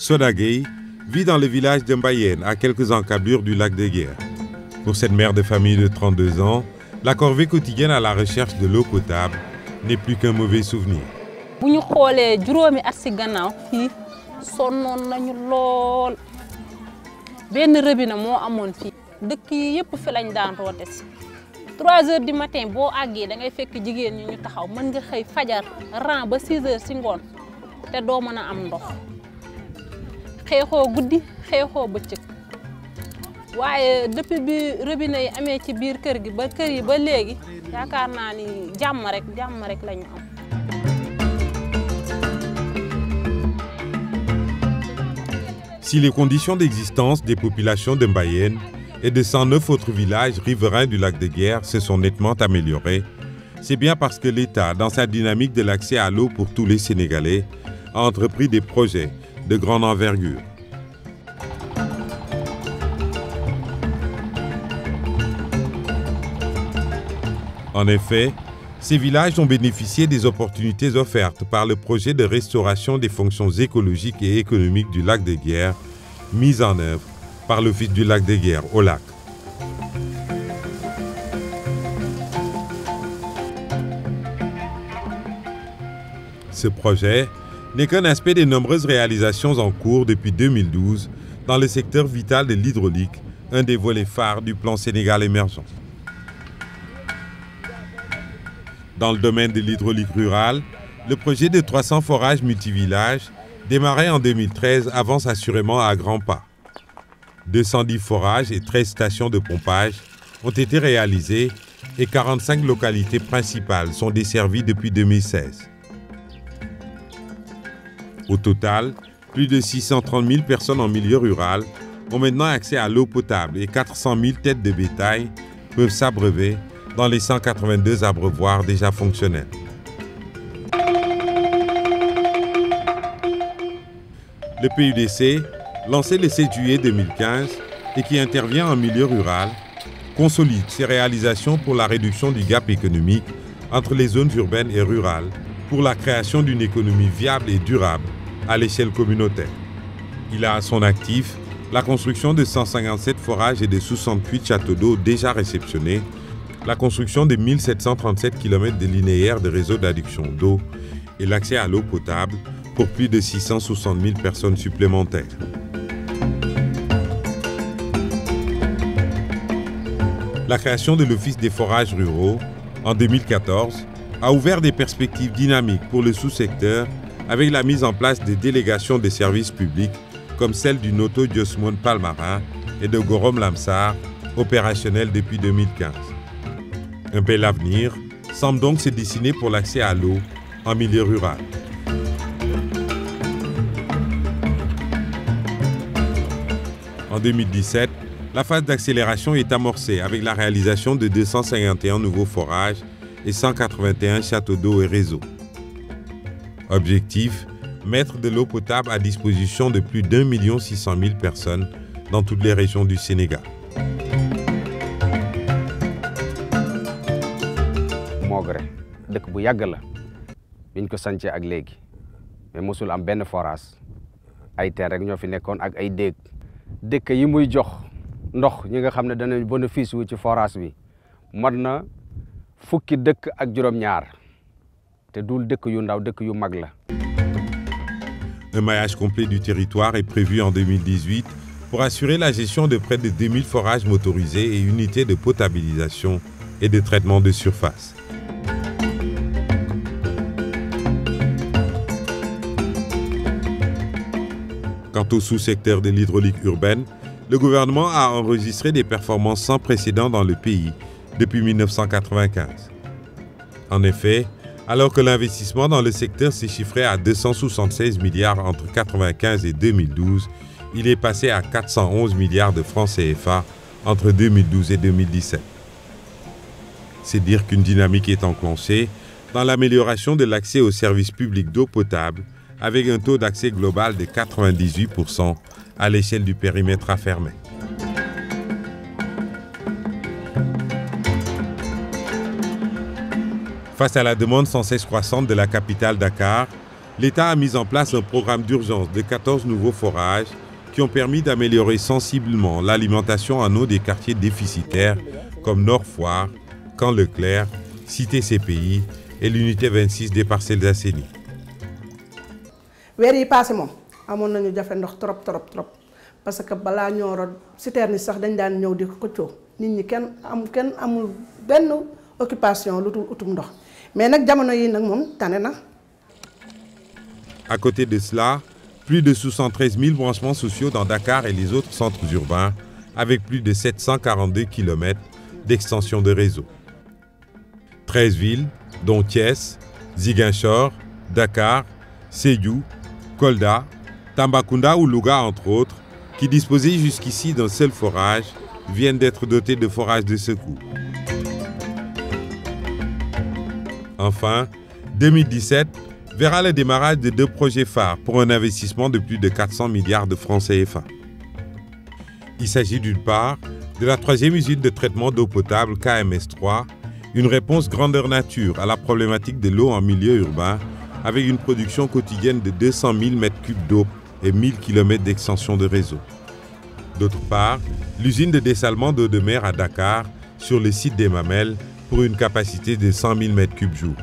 Soda Gueye vit dans le village de Mbayène, à quelques encablures du lac de Guiers. Pour cette mère de famille de 32 ans, la corvée quotidienne à la recherche de l'eau potable n'est plus qu'un mauvais souvenir. Bu ñu xoolee juróomi at si gannaaw fii sonnoon nañu lool benn robinet moo amoon fii dëkk yi yëpp fi lañ daan roote si 3 heures du matin boo àggee da ngay fekk jigéen ñi ñu taxaw mën nga xëy fajar ran ba 6 heures si ngoon te doo mën a am ndox xeexoo guddi xeexoo bëccëg waaye depuis bi robinet yi amee ci biir kër gi ba kër yi ba léegi yaakaar naa ni jàmm rek la ñu am. Si les conditions d'existence des populations de Mbayène et de 109 autres villages riverains du lac de Guiers se sont nettement améliorées, c'est bien parce que l'État, dans sa dynamique de l'accès à l'eau pour tous les Sénégalais, a entrepris des projets de grande envergure. En effet, ces villages ont bénéficié des opportunités offertes par le projet de restauration des fonctions écologiques et économiques du lac de Guiers, mis en œuvre par l'Office du lac de Guiers, OLAC. Ce projet n'est qu'un aspect des nombreuses réalisations en cours depuis 2012 dans le secteur vital de l'hydraulique, un des volets phares du plan Sénégal émergent. Dans le domaine de l'hydraulique rurale, le projet de 300 forages multivillages, démarré en 2013, avance assurément à grands pas. 210 forages et 13 stations de pompage ont été réalisées et 45 localités principales sont desservies depuis 2016. Au total, plus de 630 000 personnes en milieu rural ont maintenant accès à l'eau potable et 400 000 têtes de bétail peuvent s'abreuver dans les 182 abreuvoirs déjà fonctionnels. Le PUDC, lancé le 7 juillet 2015 et qui intervient en milieu rural, consolide ses réalisations pour la réduction du gap économique entre les zones urbaines et rurales, pour la création d'une économie viable et durable à l'échelle communautaire. Il a à son actif la construction de 157 forages et de 68 châteaux d'eau déjà réceptionnés, la construction de 1737 km de linéaires de réseaux d'adduction d'eau et l'accès à l'eau potable pour plus de 660 000 personnes supplémentaires. La création de l'Office des forages ruraux, en 2014, a ouvert des perspectives dynamiques pour le sous-secteur avec la mise en place de délégations de services publics comme celle du Noto Diosmone Palmarin et de Gorom Lamsar, opérationnelles depuis 2015. Un bel avenir semble donc se dessiner pour l'accès à l'eau en milieu rural. En 2017, la phase d'accélération est amorcée avec la réalisation de 251 nouveaux forages et 181 châteaux d'eau et réseaux. Objectif, mettre de l'eau potable à disposition de plus d'1 600 000 personnes dans toutes les régions du Sénégal. Mogre dëkk bu yàgg la biñ ko sancee ak léegi mais mosul am benn forage ay teen rek ñoo fi nekkoon ak ay déeg dëkk yi muy jox ndox ñi nga xam ne danañ bénéfice wu ci forage bi mat na fukki dëkk ak juróom-ñaar te dul dëkk yu ndaw dëkk yu mag la. Un maillage complet du territoire est prévu en 2018 pour assurer la gestion de près de 2000 forages motorisés et unités de potabilisation et de traitement de surface. Quant au sous-secteur de l'hydraulique urbaine, le gouvernement a enregistré des performances sans précédent dans le pays depuis 1995. En effet, alors que l'investissement dans le secteur s'est chiffré à 276 milliards entre 1995 et 2012, il est passé à 411 milliards de francs CFA entre 2012 et 2017. C'est dire qu'une dynamique est enclenchée dans l'amélioration de l'accès aux services publics d'eau potable avec un taux d'accès global de 98% à l'échelle du périmètre affermé. Face à la demande sans cesse croissante de la capitale Dakar, l'État a mis en place un programme d'urgence de 14 nouveaux forages qui ont permis d'améliorer sensiblement l'alimentation en eau des quartiers déficitaires comme Nord-Foire, Camp Leclerc, Cité CPI et l'unité 26 des Parcelles Assainies. weer yi passé moom amoon nañu jafe ndox trop parce que balaa ñoo rod citerne yi sax dañ daan ñëw di xëccoo nit ñi kenn amul benn occupation lu dul utum ndox mais nag jamono yi nag moom tane na. À côté de cela, plus de 73 000 branchements sociaux dans Dakar et les autres centres urbains, avec plus de 742 km d'extension de réseau. 13 villes, dont Thiès, Ziguinchor, Dakar, Sédhiou, Kolda, Tambacounda ou Louga entre autres, qui disposaient jusqu'ici d'un seul forage, viennent d'être dotés de forages de secours. Enfin, 2017 verra le démarrage de 2 projets phares pour un investissement de plus de 400 milliards de francs CFA. Il s'agit d'une part de la 3e usine de traitement d'eau potable KMS3, une réponse grandeur nature à la problématique de l'eau en milieu urbain, avec une production quotidienne de 200 000 m3 d'eau et 1000 km d'extension de réseau. D'autre part, l'usine de dessalement d'eau de mer à Dakar, sur le site des Mamelles, pour une capacité de 100 000 m3 jour.